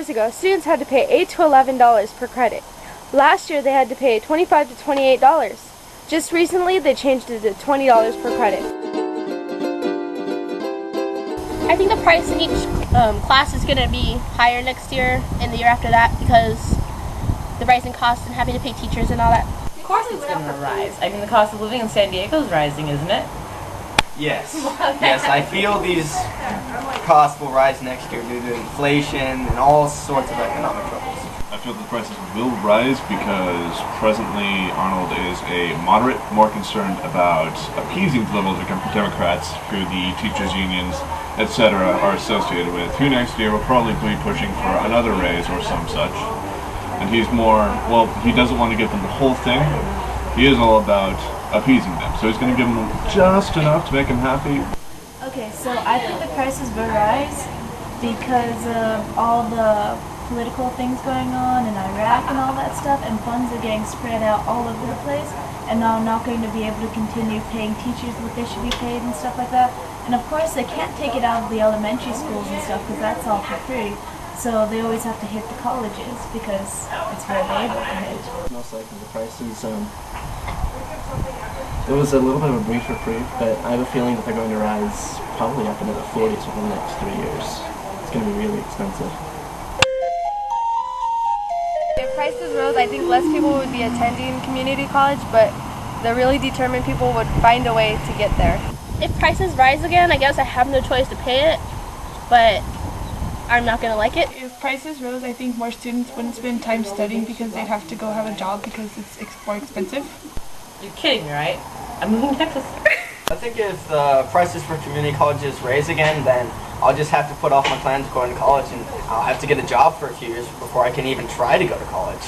years ago, students had to pay $8 to $11 per credit. Last year, they had to pay $25 to $28. Just recently, they changed it to $20 per credit. I think the price in each class is going to be higher next year and the year after that because the rising costs and having to pay teachers and all that. Of course it's going to rise. I mean, the cost of living in San Diego is rising, isn't it? Yes. Yes, I feel these costs will rise next year due to inflation and all sorts of economic troubles. I feel the prices will rise because presently Arnold is a moderate, more concerned about appeasing the liberals and Democrats through the teachers' unions, etc. are associated with, who next year will probably be pushing for another raise or some such. And he's more, well, he doesn't want to give them the whole thing. He is all about appeasing them. So he's going to give them just enough to make them happy. Okay, so I think the prices will rise because of all the political things going on in Iraq and all that stuff, and funds are getting spread out all over the place, and now I'm not going to be able to continue paying teachers what they should be paid and stuff like that. And of course they can't take it out of the elementary schools and stuff because that's all for free. So they always have to hit the colleges because it's where they're able to hit. Most likely the prices, it was a little bit of a brief reprieve, but I have a feeling that they're going to rise probably up into the 40s within the next 3 years. It's going to be really expensive. If prices rose, I think less people would be attending community college, but the really determined people would find a way to get there. If prices rise again, I guess I have no choice to pay it, but I'm not going to like it. If prices rose, I think more students wouldn't spend time studying because they'd have to go have a job because it's more expensive. You're kidding me, right? I'm moving to Texas. I think if the prices for community colleges raise again, then I'll just have to put off my plans of going to college and I'll have to get a job for a few years before I can even try to go to college.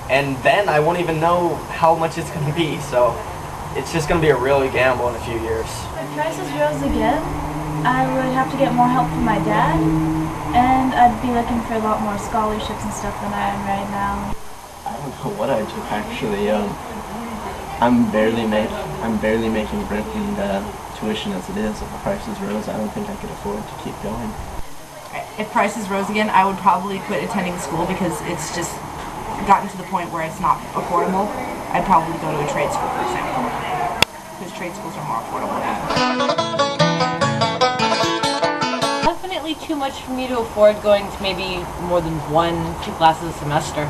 And then I won't even know how much it's going to be, so it's just going to be a real gamble in a few years. If prices rose again, I would have to get more help from my dad, and I'd be looking for a lot more scholarships and stuff than I am right now. I don't know what I'd do actually. I'm barely making rent and tuition as it is. If the prices rose, I don't think I could afford to keep going. If prices rose again, I would probably quit attending school because it's just gotten to the point where it's not affordable. I'd probably go to a trade school, for example, because trade schools are more affordable now. Definitely too much for me to afford going to maybe more than 1-2 classes a semester.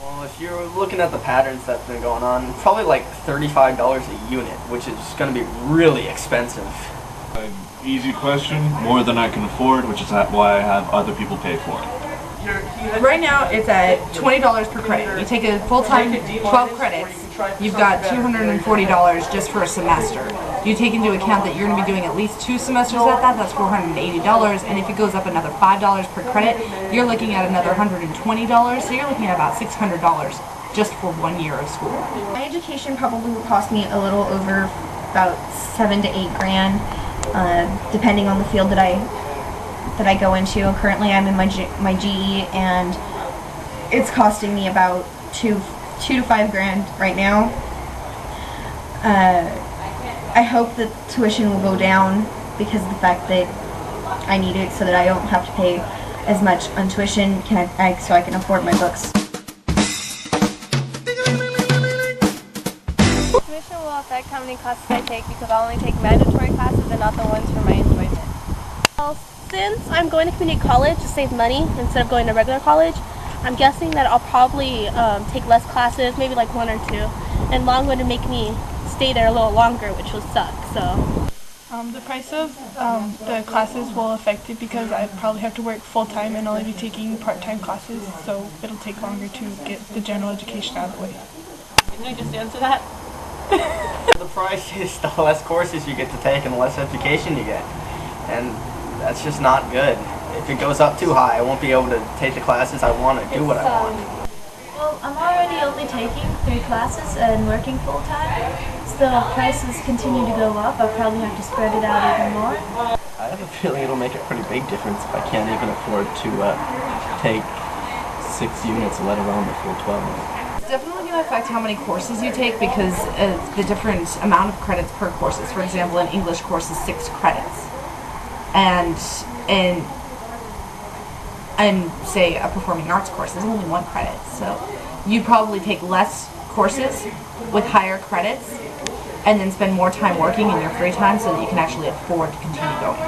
Well, if you're looking at the patterns that's been going on, probably like $35 a unit, which is going to be really expensive. An easy question, more than I can afford, which is why I have other people pay for it. Right now, it's at $20 per credit. You take a full-time 12 credits, you've got $240 just for a semester. You take into account that you're going to be doing at least 2 semesters at that, that's $480, and if it goes up another $5 per credit, you're looking at another $120, so you're looking at about $600 just for 1 year of school. My education probably will cost me a little over about $7 to $8 grand, depending on the field that I go into. Currently, I'm in my GE, and it's costing me about $2 to $5 grand right now. I hope that tuition will go down because of the fact that I need it so that I don't have to pay as much on tuition so I can afford my books. Tuition will affect how many classes I take because I'll only take mandatory classes and not the ones for my enjoyment. Well, since I'm going to community college to save money instead of going to regular college, I'm guessing that I'll probably take less classes, maybe like 1 or 2, and long would make me stay there a little longer, which will suck. So the price of the classes will affect it because I probably have to work full-time and only be taking part-time classes, so it'll take longer to get the general education out of the way. Didn't I just answer that? The price is the less courses you get to take and the less education you get, and that's just not good. If it goes up too high, I won't be able to take the classes I want to do what I want. Well, I'm already only taking 3 classes and working full-time, so if prices continue to go up, I'll probably have to spread it out even more. I have a feeling it'll make a pretty big difference if I can't even afford to take 6 units, let alone the full 12. It's definitely going to affect how many courses you take because of the different amount of credits per courses. For example, an English course is 6 credits. And and say a performing arts course is only 1 credit. So you'd probably take less courses with higher credits and then spend more time working in your free time so that you can actually afford to continue going.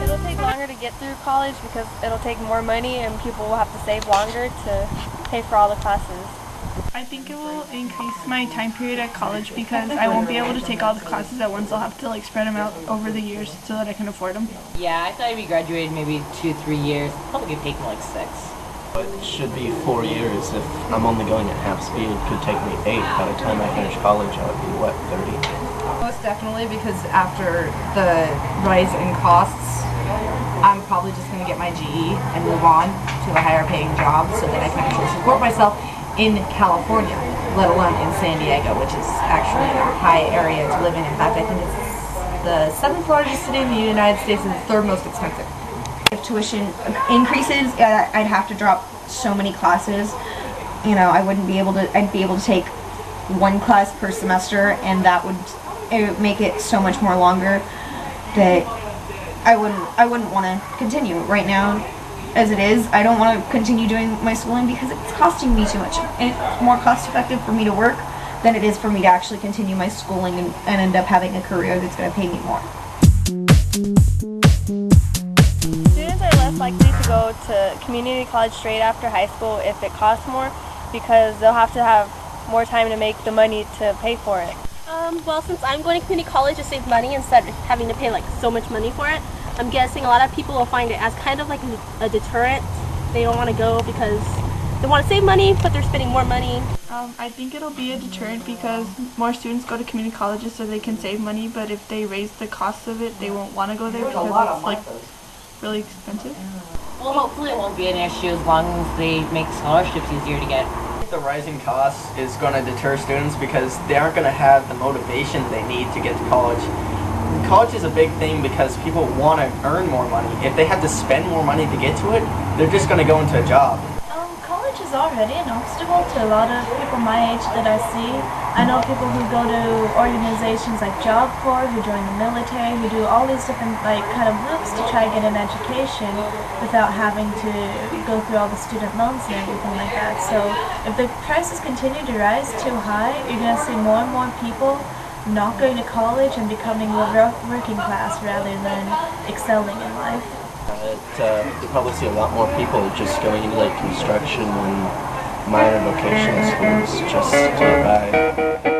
It'll take longer to get through college because it'll take more money and people will have to save longer to pay for all the classes. I think it will increase my time period at college because I won't be able to take all the classes at once. I'll have to like spread them out over the years so that I can afford them. Yeah, I thought I'd be graduated maybe 2-3 years. Probably could take me like 6. It should be 4 years. If I'm only going at half speed, it could take me 8. By the time I finish college, I would be, what, 30? Most definitely, because after the rise in costs, I'm probably just going to get my GE and move on to a higher paying job so that I can actually support myself in California, let alone in San Diego, which is actually a high area to live in. In fact, I think it's the 7th largest city in the United States and the 3rd most expensive. If tuition increases, I'd have to drop so many classes. You know, I wouldn't be able to, I'd be able to take 1 class per semester, and that would, it would make it so much more longer that I wouldn't want to continue right now. As it is, I don't want to continue doing my schooling because it's costing me too much. It's more cost effective for me to work than it is for me to actually continue my schooling and end up having a career that's going to pay me more. Students are less likely to go to community college straight after high school if it costs more because they'll have to have more time to make the money to pay for it. Well, since I'm going to community college to save money instead of having to pay like so much money for it, I'm guessing a lot of people will find it as kind of like a deterrent. They don't want to go because they want to save money, but they're spending more money. I think it'll be a deterrent because more students go to community colleges so they can save money, but if they raise the cost of it, they won't want to go there because it's like really expensive. Well, hopefully it won't be an issue as long as they make scholarships easier to get. The rising costs is going to deter students because they aren't going to have the motivation they need to get to college. College is a big thing because people want to earn more money. If they have to spend more money to get to it, they're just going to go into a job. College is already an obstacle to a lot of people my age that I see. I know people who go to organizations like Job Corps, who join the military, who do all these different like kind of loops to try to get an education without having to go through all the student loans and everything like that. So if the prices continue to rise too high, you're going to see more and more people not going to college and becoming working class rather than excelling in life. You probably see a lot more people just going into like construction and minor vocational schools just to get by.